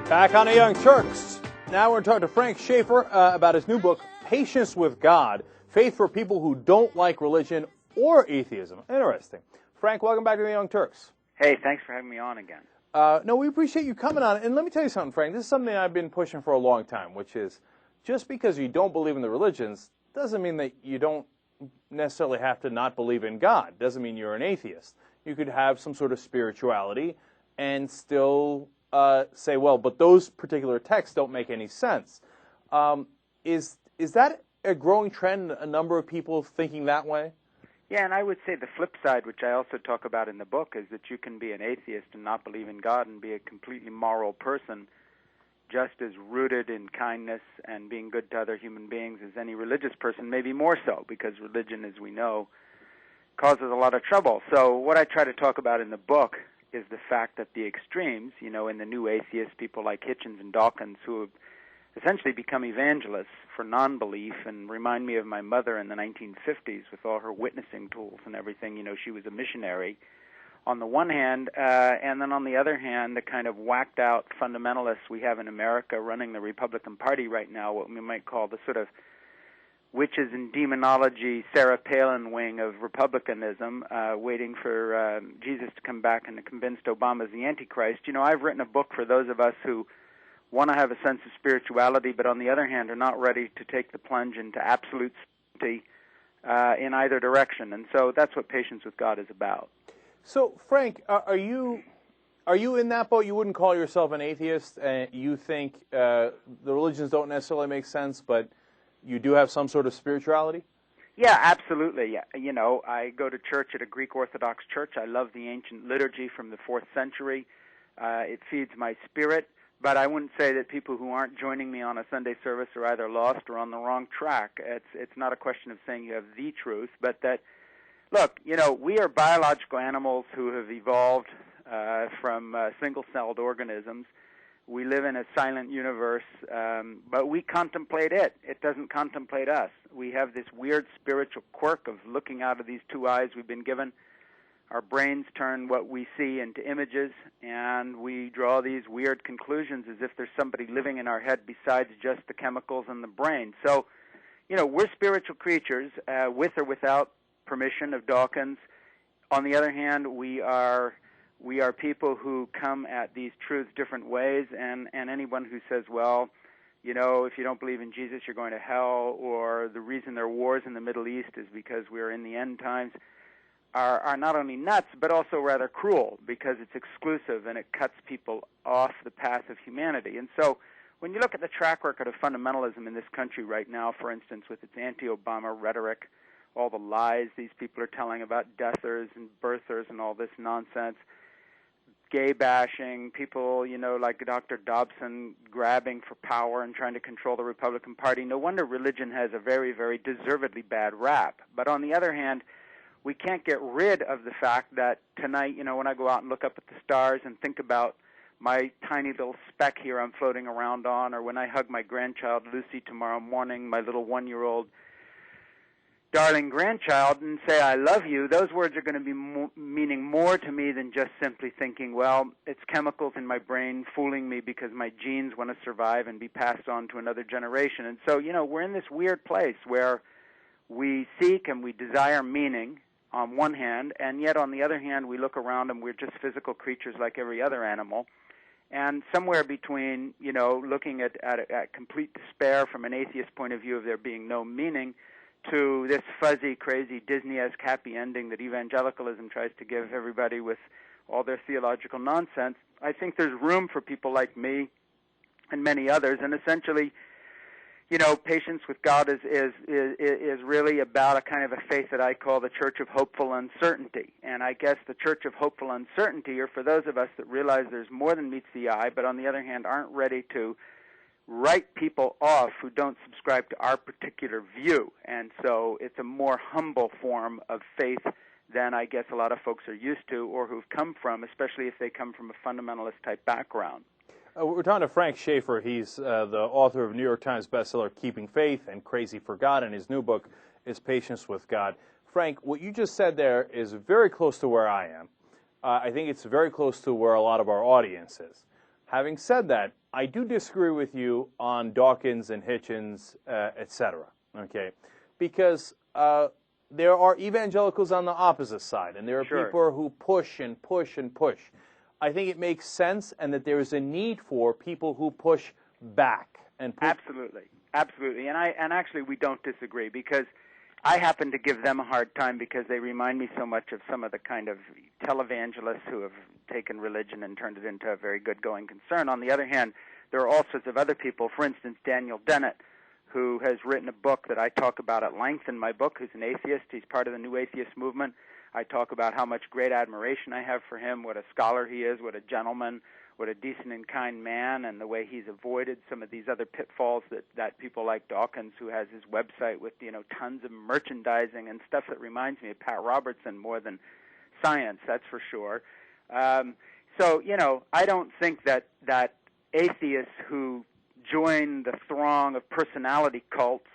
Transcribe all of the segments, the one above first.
Back on the Young Turks. Now we're talking to Frank Schaeffer about his new book, Patience with God, Faith for People Who Don't Like Religion or Atheism. Interesting. Frank, welcome back to the Young Turks. Hey, thanks for having me on again. No, we appreciate you coming on. And let me tell you something, Frank. This is something I've been pushing for a long time, which is just because you don't believe in the religions doesn't mean that you don't necessarily have to not believe in God. Doesn't mean you're an atheist. You could have some sort of spirituality and still say, well, but those particular texts don't make any sense. Is that a growing trend, a number of people thinking that way? Yeah, and I would say the flip side, which I also talk about in the book, is that you can be an atheist and not believe in God and be a completely moral person, just as rooted in kindness and being good to other human beings as any religious person, maybe more so, because religion, as we know, causes a lot of trouble. So what I try to talk about in the book is the fact that the extremes, you know, in the new atheists, people like Hitchens and Dawkins, who have essentially become evangelists for non-belief and remind me of my mother in the 1950s with all her witnessing tools and everything. You know, she was a missionary on the one hand, and then on the other hand, the kind of whacked-out fundamentalists we have in America running the Republican Party right now, what we might call the sort of witches and demonology, Sarah Palin wing of republicanism, waiting for Jesus to come back and to convince Obama's the Antichrist. You know, I've written a book for those of us who want to have a sense of spirituality, but on the other hand are not ready to take the plunge into absolute certainty in either direction. And so that's what Patience with God is about. So, Frank, are you in that boat? You wouldn't call yourself an atheist, and you think the religions don't necessarily make sense, but you do have some sort of spirituality? Yeah, absolutely. Yeah. You know, I go to church at a Greek Orthodox church. I love the ancient liturgy from the 4th century. It feeds my spirit. But I wouldn't say that people who aren't joining me on a Sunday service are either lost or on the wrong track. It's not a question of saying you have the truth, but that, look, you know, we are biological animals who have evolved from single-celled organisms. We live in a silent universe, but we contemplate it. It doesn't contemplate us. We have this weird spiritual quirk of looking out of these two eyes we've been given. Our brains turn what we see into images, and we draw these weird conclusions as if there's somebody living in our head besides just the chemicals in the brain. So, you know, we're spiritual creatures, with or without permission of Dawkins. On the other hand, we are people who come at these truths different ways, and anyone who says, well, you know, if you don't believe in Jesus, you're going to hell, or the reason there are wars in the Middle East is because we're in the end times, are not only nuts, but also rather cruel, because it's exclusive and it cuts people off the path of humanity. And so when you look at the track record of fundamentalism in this country right now, for instance, with its anti-Obama rhetoric, all the lies these people are telling about deathers and birthers and all this nonsense, gay bashing, people, you know, like Dr. Dobson grabbing for power and trying to control the Republican Party, no wonder religion has a very, very deservedly bad rap. But on the other hand, we can't get rid of the fact that tonight, you know, when I go out and look up at the stars and think about my tiny little speck here I'm floating around on, or when I hug my grandchild Lucy tomorrow morning, my little 1-year-old darling grandchild, and say I love you, those words are going to be meaning more to me than just simply thinking, well, it's chemicals in my brain fooling me because my genes want to survive and be passed on to another generation. And so, you know, we're in this weird place where we seek and we desire meaning on one hand, and yet on the other hand, we look around and we're just physical creatures like every other animal. And somewhere between, you know, looking at complete despair from an atheist point of view of there being no meaning to this fuzzy, crazy, Disney-esque happy ending that evangelicalism tries to give everybody with all their theological nonsense, I think there's room for people like me and many others. And essentially, you know, Patience with God is really about a kind of a faith that I call the Church of Hopeful Uncertainty. And I guess the Church of Hopeful Uncertainty are for those of us that realize there's more than meets the eye, but on the other hand aren't ready to write people off who don't subscribe to our particular view. And so it's a more humble form of faith than I guess a lot of folks are used to or who've come from, especially if they come from a fundamentalist-type background. We're talking to Frank Schaeffer. He's the author of New York Times bestseller Keeping Faith and Crazy for God, and his new book is Patience with God. Frank, what you just said there is very close to where I am. I think it's very close to where a lot of our audience is. Having said that, I do disagree with you on Dawkins and Hitchens, etc. Okay, because there are evangelicals on the opposite side, and there are people who push and push and push. I think it makes sense, and that there is a need for people who push back and push. Absolutely, absolutely, and actually we don't disagree, because I happen to give them a hard time because they remind me so much of some of the kind of televangelists who have taken religion and turned it into a very good going concern. On the other hand, there are all sorts of other people. For instance, Daniel Dennett, who has written a book that I talk about at length in my book, who's an atheist. He's part of the New Atheist movement. I talk about how much great admiration I have for him, what a scholar he is, what a gentleman, what a decent and kind man, and the way he's avoided some of these other pitfalls that people like Dawkins, who has his website with tons of merchandising and stuff that reminds me of Pat Robertson more than science, that's for sure. So I don't think that atheists who join the throng of personality cults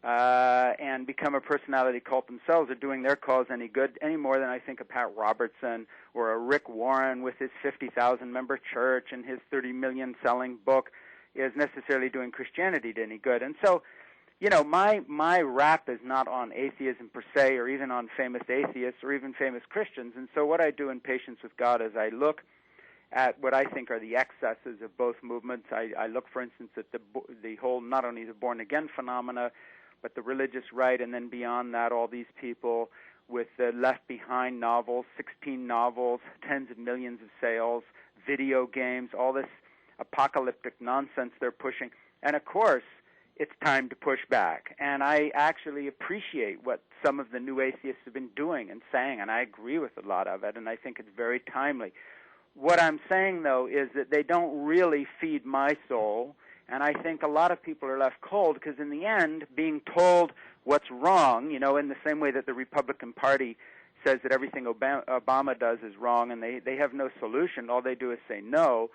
and become a personality cult themselves are doing their cause any good, any more than I think a Pat Robertson or a Rick Warren with his 50,000-member church and his 30 million selling book is necessarily doing Christianity any good. And so, my rap is not on atheism per se, or even on famous atheists or even famous Christians. And so what I do in Patience with God is I look at what I think are the excesses of both movements. I look, for instance, at the whole, not only the born-again phenomena, but the religious right, and then beyond that, all these people with the Left Behind novels, 16 novels, tens of millions of sales, video games, all this apocalyptic nonsense they're pushing. And, of course, it's time to push back. And I actually appreciate what some of the new atheists have been doing and saying, and I agree with a lot of it, and I think it's very timely. What I'm saying, though, is that they don't really feed my soul, and I think a lot of people are left cold because in the end, being told what's wrong, in the same way that the Republican Party says that everything Obama does is wrong and they have no solution, all they do is say no.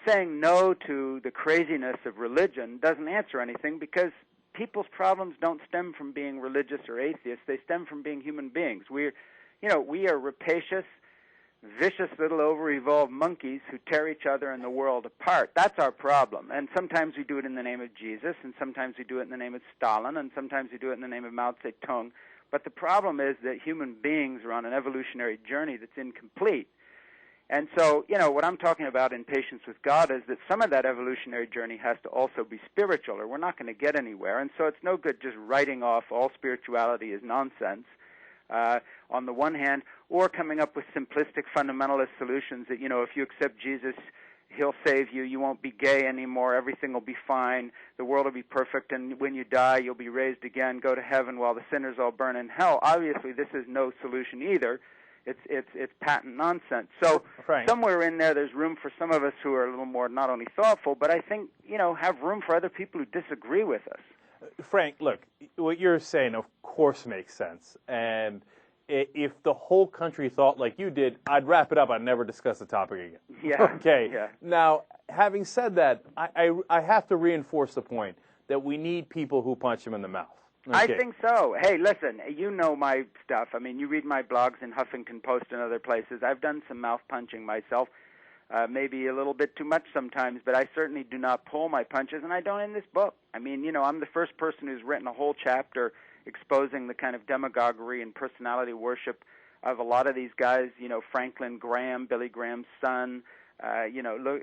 Saying no to the craziness of religion doesn't answer anything, because people's problems don't stem from being religious or atheists. They stem from being human beings. We are rapacious, vicious little over-evolved monkeys who tear each other and the world apart. That's our problem. And sometimes we do it in the name of Jesus, and sometimes we do it in the name of Stalin, and sometimes we do it in the name of Mao Zedong. But the problem is that human beings are on an evolutionary journey that's incomplete. And so, what I'm talking about in Patience with God is that some of that evolutionary journey has to also be spiritual, or we're not going to get anywhere. And so it's no good just writing off all spirituality as nonsense on the one hand, or coming up with simplistic fundamentalist solutions that, if you accept Jesus, he'll save you, you won't be gay anymore, everything will be fine, the world will be perfect, and when you die, you'll be raised again, go to heaven while the sinners all burn in hell. Obviously, this is no solution either. It's patent nonsense. So somewhere in there's room for some of us who are a little more not only thoughtful, but I think, have room for other people who disagree with us. Frank, look, what you're saying, of course, makes sense. And if the whole country thought like you did, I'd wrap it up. I'd never discuss the topic again. Yeah. Okay. Yeah. Now, having said that, I have to reinforce the point that we need people who punch him in the mouth. Okay. I think so. Hey, listen, you know my stuff. I mean, you read my blogs in Huffington Post and other places. I've done some mouth punching myself, maybe a little bit too much sometimes, but I certainly do not pull my punches, and I don't in this book. I mean, I'm the first person who's written a whole chapter exposing the kind of demagoguery and personality worship of a lot of these guys, Franklin Graham, Billy Graham's son,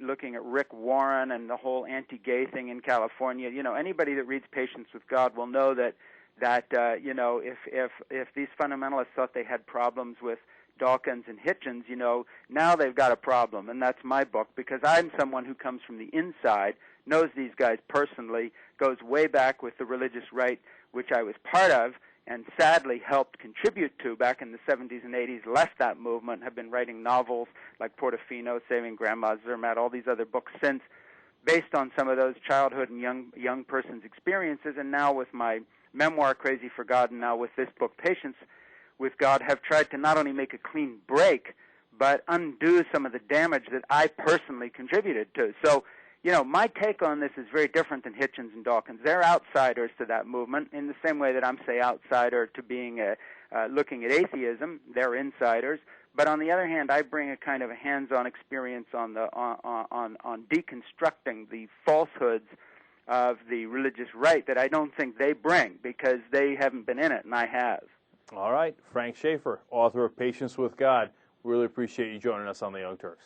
looking at Rick Warren and the whole anti-gay thing in California. Anybody that reads Patience with God will know that if these fundamentalists thought they had problems with Dawkins and Hitchens, now they've got a problem, and that's my book, because I'm someone who comes from the inside, knows these guys personally, goes way back with the religious right, which I was part of, and sadly helped contribute to back in the 70s and 80s, left that movement, have been writing novels like Portofino, Saving Grandma Zermatt, all these other books since, based on some of those childhood and young person's experiences, and now with my memoir, Crazy for God, and now with this book, Patience with God, have tried to not only make a clean break, but undo some of the damage that I personally contributed to. So, my take on this is very different than Hitchens and Dawkins. They're outsiders to that movement in the same way that I'm, say, outsider to being looking at atheism. They're insiders. But on the other hand, I bring a kind of a hands-on experience on deconstructing the falsehoods of the religious right that I don't think they bring, because they haven't been in it, and I have. All right. Frank Schaeffer, author of Patience with God. Really appreciate you joining us on the Young Turks.